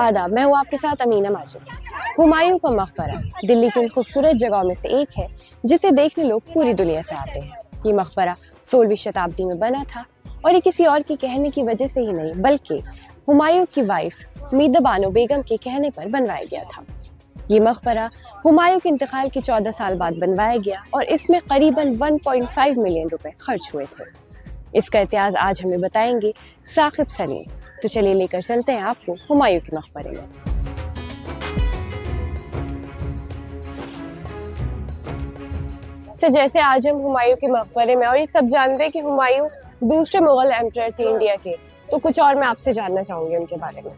आदाब, मैं हूँ आपके साथ अमीना माजिद। हुमायूं का मकबरा दिल्ली की उन खूबसूरत जगहों में से एक है जिसे देखने लोग पूरी दुनिया से आते हैं। ये मकबरा 16वीं शताब्दी में बना था और ये किसी और की कहने की वजह से ही नहीं बल्कि हुमायूं की वाइफ मीदा बानो बेगम के कहने पर बनवाया गया था। ये मकबरा हुमायूं के इंतकाल के 14 साल बाद बनवाया गया और इसमें करीबन 1.5 मिलियन रुपए खर्च हुए थे। इसका इतिहास आज हमें बताएंगे साकिब सलीम। तो चलिए लेकर चलते हैं आपको हुमायूं के मकबरे में। तो जैसे आज हम हुमायूं के मकबरे में और ये सब जानते हैं कि हुमायूं दूसरे मुगल एम्परर थे इंडिया के, तो कुछ और मैं आपसे जानना चाहूंगी उनके बारे में।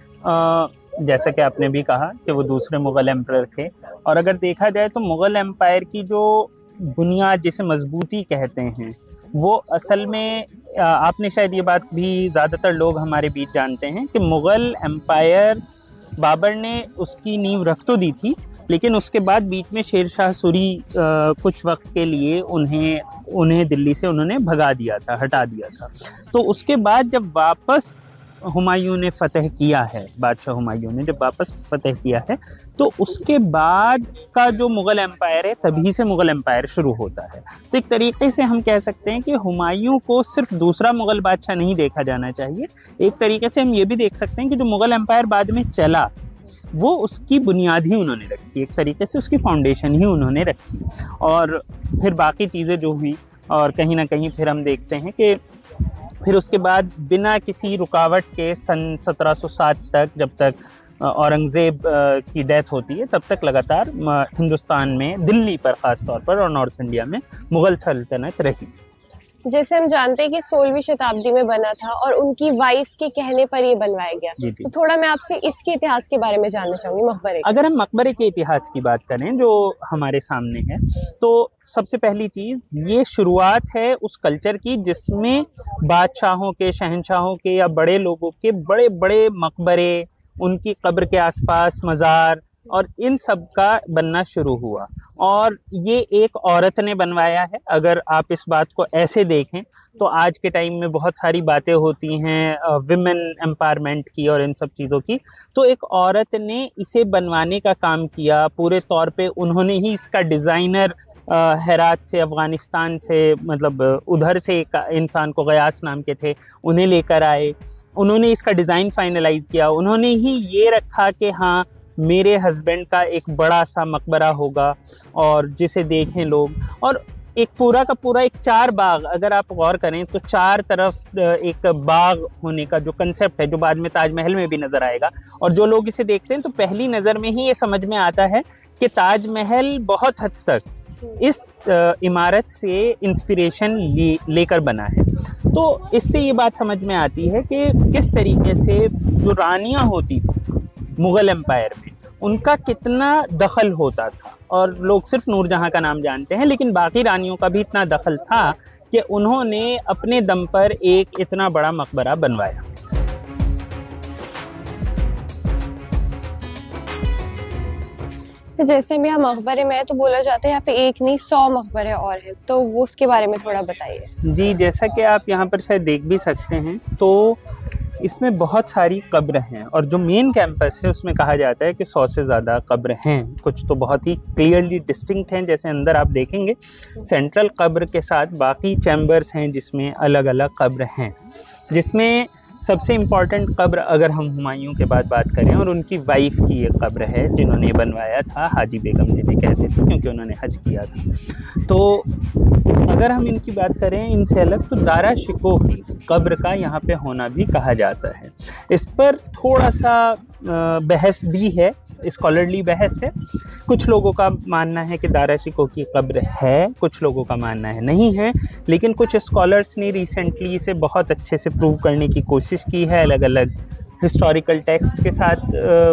जैसा कि आपने भी कहा कि वो दूसरे मुगल एम्परर थे, और अगर देखा जाए तो मुगल एम्पायर की जो बुनियाद जिसे मजबूती कहते हैं वो असल में आपने शायद ये बात भी ज़्यादातर लोग हमारे बीच जानते हैं कि मुग़ल एम्पायर बाबर ने उसकी नींव रख तो दी थी, लेकिन उसके बाद बीच में शेर शाह सूरी कुछ वक्त के लिए उन्हें दिल्ली से उन्होंने भगा दिया था, हटा दिया था। तो उसके बाद जब वापस हुमायूं ने फ़तह किया है, बादशाह हुमायूं ने जब वापस फ़तह किया है, तो उसके बाद का जो मुग़ल एम्पायर है तभी से मुग़ल एम्पायर शुरू होता है। तो एक तरीक़े से हम कह सकते हैं कि हुमायूं को सिर्फ दूसरा मुग़ल बादशाह नहीं देखा जाना चाहिए, एक तरीक़े से हम ये भी देख सकते हैं कि जो मुग़ल एम्पायर बाद में चला वो उसकी बुनियाद ही उन्होंने रखी, एक तरीके से उसकी फाउंडेशन ही उन्होंने रखी, और फिर बाकी चीज़ें जो हुई, और कहीं ना कहीं फिर हम देखते हैं कि फिर उसके बाद बिना किसी रुकावट के सन 1707 तक, जब तक औरंगज़ेब की डेथ होती है, तब तक लगातार हिंदुस्तान में दिल्ली पर ख़ास तौर पर और नॉर्थ इंडिया में मुग़ल सल्तनत रही। जैसे हम जानते हैं कि 16वीं शताब्दी में बना था और उनकी वाइफ के कहने पर ये बनवाया गया, तो थोड़ा मैं आपसे इसके इतिहास के बारे में जानना चाहूंगी मकबरे के। अगर हम मकबरे के इतिहास की बात करें जो हमारे सामने है, तो सबसे पहली चीज़ ये शुरुआत है उस कल्चर की जिसमें बादशाहों के, शहंशाहों के या बड़े लोगों के बड़े बड़े मकबरे, उनकी कब्र के आसपास मज़ार और इन सब का बनना शुरू हुआ, और ये एक औरत ने बनवाया है। अगर आप इस बात को ऐसे देखें तो आज के टाइम में बहुत सारी बातें होती हैं विमेन एम्पावरमेंट की और इन सब चीज़ों की, तो एक औरत ने इसे बनवाने का काम किया पूरे तौर पे। उन्होंने ही इसका डिज़ाइनर हेरात से, अफ़गानिस्तान से, मतलब उधर से एक इंसान को गयास नाम के थे, उन्हें लेकर आए, उन्होंने इसका डिज़ाइन फाइनलाइज़ किया, उन्होंने ही ये रखा कि हाँ मेरे हस्बैंड का एक बड़ा सा मकबरा होगा और जिसे देखें लोग, और एक पूरा का पूरा एक 4 बाग, अगर आप गौर करें तो 4 तरफ एक बाग होने का जो कंसेप्ट है, जो बाद में ताजमहल में भी नज़र आएगा, और जो लोग इसे देखते हैं तो पहली नज़र में ही ये समझ में आता है कि ताजमहल बहुत हद तक इस इमारत से इंस्पिरेशन लेकर बना है। तो इससे ये बात समझ में आती है कि किस तरीके से जो रानियाँ होती थी मुग़ल एम्पायर में, उनका कितना दखल होता था, और लोग सिर्फ नूरजहाँ का नाम जानते हैं, लेकिन बाकी रानियों का भी इतना दखल था कि उन्होंने अपने दम पर एक इतना बड़ा मकबरा बनवाया। जैसे भी हम मकबरे में है तो बोला जाता है यहाँ पे एक नहीं 100 मकबरे और हैं, तो वो उसके बारे में थोड़ा बताइए। जी, जैसा कि आप यहाँ पर शायद देख भी सकते हैं, तो इसमें बहुत सारी कब्र हैं, और जो मेन कैंपस है उसमें कहा जाता है कि 100 से ज़्यादा कब्र हैं। कुछ तो बहुत ही क्लियरली डिस्टिंक्ट हैं, जैसे अंदर आप देखेंगे सेंट्रल कब्र के साथ बाकी चैम्बर्स हैं जिसमें अलग अलग कब्र हैं, जिसमें सबसे इम्पॉर्टेंट कब्र अगर हम हुमायूं के बाद बात करें, और उनकी वाइफ की ये कब्र है जिन्होंने बनवाया था, हाजी बेगम जिन्हें कहते थे क्योंकि उन्होंने हज किया था। तो अगर हम इनकी बात करें इनसे अलग, तो दारा शिकोह की कब्र का यहाँ पे होना भी कहा जाता है। इस पर थोड़ा सा बहस भी है, स्कॉलरली बहस है। कुछ लोगों का मानना है कि दारा शिकोह की कब्र है, कुछ लोगों का मानना है नहीं है, लेकिन कुछ स्कॉलर्स ने रिसेंटली इसे बहुत अच्छे से प्रूव करने की कोशिश की है, अलग अलग हिस्टोरिकल टेक्स्ट के साथ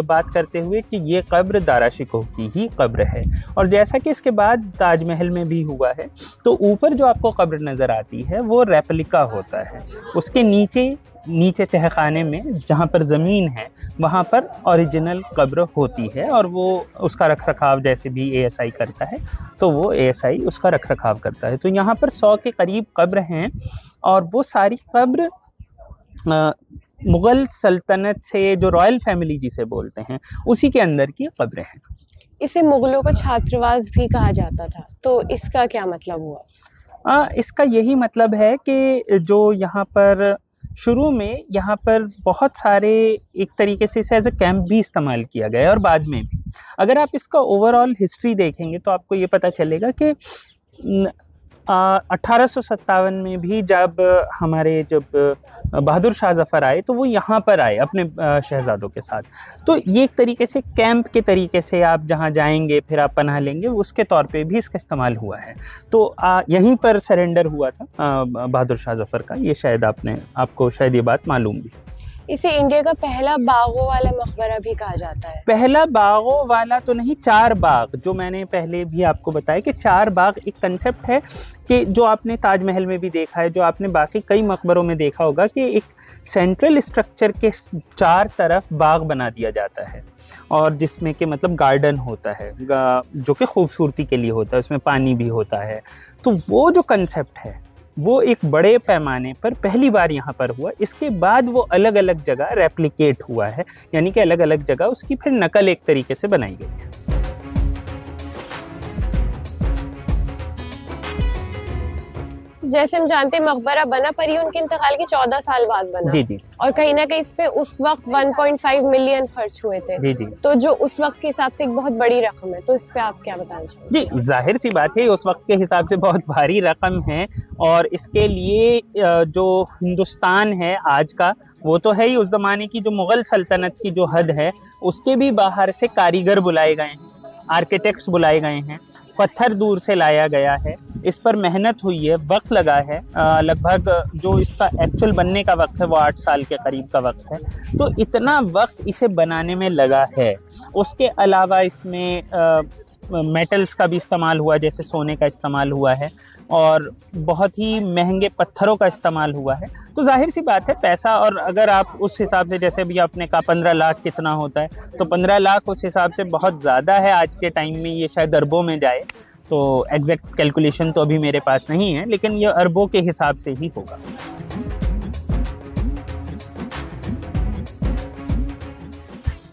बात करते हुए कि ये कब्र दारा शिकोह की ही कब्र है। और जैसा कि इसके बाद ताजमहल में भी हुआ है, तो ऊपर जो आपको कब्र नज़र आती है वो रेप्लिका होता है, उसके नीचे तहखाने में जहाँ पर ज़मीन है वहाँ पर ओरिजिनल कब्र होती है, और वो उसका रखरखाव जैसे भी ASI करता है, तो वो ASI उसका रखरखाव करता है। तो यहाँ पर 100 के करीब कब्र हैं, और वो सारी कब्र मुग़ल सल्तनत से जो रॉयल फैमिली जिसे बोलते हैं उसी के अंदर की कब्रें हैं। इसे मुगलों का छात्रावास भी कहा जाता था, तो इसका क्या मतलब हुआ? इसका यही मतलब है कि जो यहाँ पर शुरू में यहाँ पर बहुत सारे एक तरीके से इसे एज ए कैंप भी इस्तेमाल किया गया है और बाद में भी। अगर आप इसका ओवरऑल हिस्ट्री देखेंगे तो आपको ये पता चलेगा कि 1857 में भी जब बहादुर शाह जफ़र आए तो वो यहाँ पर आए अपने शहज़ादों के साथ। तो ये एक तरीके से कैंप के तरीके से आप जहाँ जाएंगे फिर आप पनाह लेंगे, उसके तौर पे भी इसका इस्तेमाल हुआ है। तो यहीं पर सरेंडर हुआ था बहादुर शाह जफ़र का। ये शायद आपको शायद ये बात मालूम भी। इसे इंडिया का पहला बागों वाला मकबरा भी कहा जाता है। पहला बागों वाला तो नहीं, 4 बाग, जो मैंने पहले भी आपको बताया कि 4 बाग एक कंसेप्ट है कि जो आपने ताजमहल में भी देखा है, जो आपने बाकी कई मकबरों में देखा होगा कि एक सेंट्रल स्ट्रक्चर के 4 तरफ बाग बना दिया जाता है और जिसमें कि मतलब गार्डन होता है जो कि खूबसूरती के लिए होता है, उसमें पानी भी होता है। तो वो जो कंसेप्ट है वो एक बड़े पैमाने पर पहली बार यहाँ पर हुआ। इसके बाद वो अलग अलग जगह रेप्लिकेट हुआ है, यानी कि अलग अलग जगह उसकी फिर नकल एक तरीके से बनाई गई है। जैसे हम जानते हैं मकबरा बना पर ये उनके इंतकाल के 14 साल बाद बना। जी जी। और कहीं ना कहीं इस पे उस वक्त 1.5 मिलियन खर्च हुए थे। जी जी। तो जो उस वक्त के हिसाब से एक बहुत बड़ी रकम है, तो इस पे आप क्या बताना चाहेंगे? जी, जाहिर सी बात है उस वक्त के हिसाब से बहुत भारी रकम है और इसके लिए जो हिंदुस्तान है आज का वो तो है ही, उस ज़माने की जो मुग़ल सल्तनत की जो हद है उसके भी बाहर से कारीगर बुलाए गए हैं, आर्किटेक्ट्स बुलाए गए हैं, पत्थर दूर से लाया गया है, इस पर मेहनत हुई है, वक्त लगा है। लगभग जो इसका एक्चुअल बनने का वक्त है वो 8 साल के करीब का वक्त है। तो इतना वक्त इसे बनाने में लगा है। उसके अलावा इसमें मेटल्स का भी इस्तेमाल हुआ, जैसे सोने का इस्तेमाल हुआ है और बहुत ही महंगे पत्थरों का इस्तेमाल हुआ है। तो जाहिर सी बात है पैसा, और अगर आप उस हिसाब से जैसे भी आपने कहा 15 लाख कितना होता है, तो 15 लाख उस हिसाब से बहुत ज़्यादा है आज के टाइम में, ये शायद अरबों में जाए। तो एग्जैक्ट कैलकुलेशन तो अभी मेरे पास नहीं है, लेकिन ये अरबों के हिसाब से ही होगा।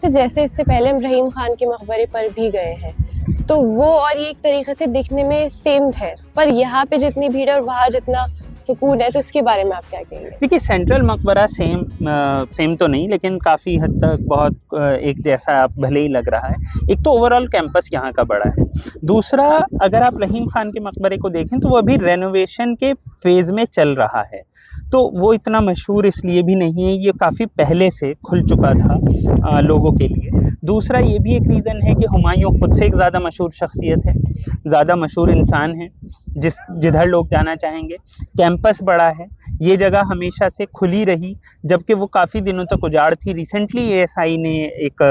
जैसे इससे पहले हम रहीम खान के मकबरे पर भी गए हैं, तो वो और ये एक तरीके से दिखने में सेम है, पर यहाँ पे जितनी भीड़ है और वहाँ जितना सुकून है, तो इसके बारे में आप क्या कहेंगे? देखिए, सेंट्रल मकबरा सेम तो नहीं, लेकिन काफ़ी हद तक बहुत एक जैसा आप भले ही लग रहा है। एक तो ओवरऑल कैंपस यहाँ का बड़ा है, दूसरा अगर आप रहीम खान के मकबरे को देखें तो वो अभी रेनोवेशन के फेज़ में चल रहा है, तो वो इतना मशहूर इसलिए भी नहीं है, ये काफ़ी पहले से खुल चुका था लोगों के लिए। दूसरा ये भी एक रीज़न है कि हुमायूं ख़ुद से एक ज़्यादा मशहूर शख्सियत है, ज़्यादा मशहूर इंसान है, जिधर लोग जाना चाहेंगे। कैंपस बड़ा है, ये जगह हमेशा से खुली रही, जबकि वो काफ़ी दिनों तक उजाड़ थी। रिसेंटली ASI ने एक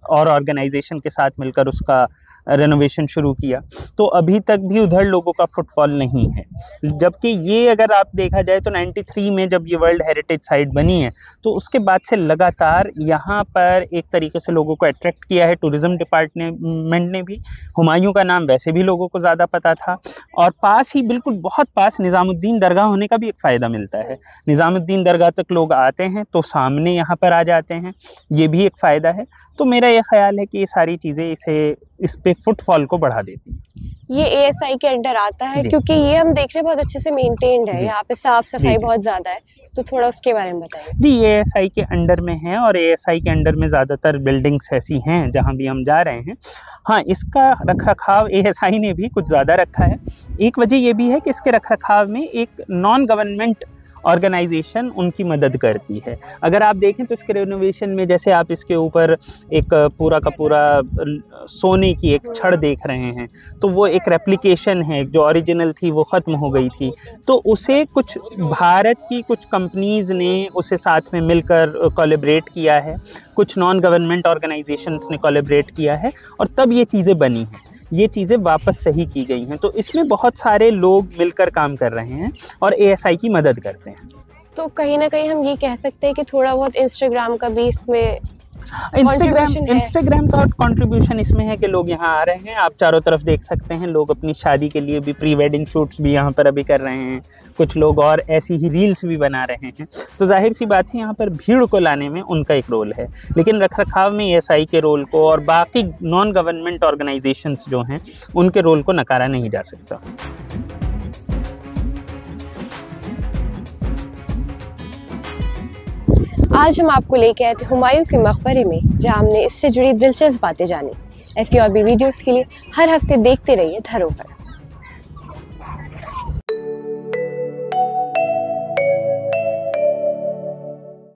और ऑर्गेनाइजेशन के साथ मिलकर उसका रेनोवेशन शुरू किया, तो अभी तक भी उधर लोगों का फुटफॉल नहीं है। जबकि ये अगर आप देखा जाए तो 93 में जब ये वर्ल्ड हेरिटेज साइट बनी है, तो उसके बाद से लगातार यहाँ पर एक तरीके से लोगों को अट्रैक्ट किया है। टूरिज़्म डिपार्टमेंट ने भी, हुमायूं का नाम वैसे भी लोगों को ज़्यादा पता था, और पास ही बिल्कुल बहुत पास निज़ामुद्दीन दरगाह होने का भी एक फ़ायदा मिलता है। निज़ामुद्दीन दरगाह तक लोग आते हैं तो सामने यहाँ पर आ जाते हैं, ये भी एक फ़ायदा है। तो मेरा ये ख्याल है कि ये सारी चीज़ें इस पे फुटफॉल को बढ़ा देती हैं। ये ASI के अंडर आता है, क्योंकि ये हम देख रहे हैं बहुत अच्छे से मेंटेन्ड है, यहाँ पे साफ सफाई बहुत ज़्यादा है, तो थोड़ा उसके बारे में बताइए। जी, ये ASI के अंडर में है और ASI के अंडर में ज़्यादातर बिल्डिंग्स ऐसी हैं जहाँ भी हम जा रहे हैं। हाँ, इसका रखरखाव ASI ने भी कुछ ज़्यादा रखा है। एक वजह ये भी है कि इसके रखरखाव में एक नॉन गवर्नमेंट ऑर्गेनाइजेशन उनकी मदद करती है। अगर आप देखें तो इसके रेनोवेशन में, जैसे आप इसके ऊपर एक पूरा का पूरा सोने की एक छड़ देख रहे हैं, तो वो एक रेप्लिकेशन है, जो ओरिजिनल थी वो ख़त्म हो गई थी, तो उसे कुछ भारत की कुछ कंपनीज़ ने उसे साथ में मिलकर कोलैबोरेट किया है, कुछ नॉन गवर्नमेंट ऑर्गेनाइजेशंस ने कोलैबोरेट किया है, और तब ये चीज़ें बनी हैं, ये चीज़ें वापस सही की गई हैं। तो इसमें बहुत सारे लोग मिलकर काम कर रहे हैं और ASI की मदद करते हैं। तो कहीं ना कहीं हम ये कह सकते हैं कि थोड़ा बहुत इंस्टाग्राम का भी इसमें इंस्टाग्राम का कंट्रीब्यूशन इसमें है कि लोग यहाँ आ रहे हैं। आप चारों तरफ देख सकते हैं, लोग अपनी शादी के लिए भी प्री वेडिंग शूट्स भी यहाँ पर अभी कर रहे हैं, कुछ लोग और ऐसी ही रील्स भी बना रहे हैं। तो जाहिर सी बात है यहाँ पर भीड़ को लाने में उनका एक रोल है, लेकिन रखरखाव में ESI के रोल को और बाकी नॉन गवर्नमेंट ऑर्गेनाइजेशंस जो हैं उनके रोल को नकारा नहीं जा सकता। आज हम आपको लेके आए थे हुमायूं के मकबरे में, जहाँ हमने इससे जुड़ी दिलचस्प बातें जानी। ऐसी और भी वीडियोस के लिए हर हफ्ते देखते रहिए धरोहर।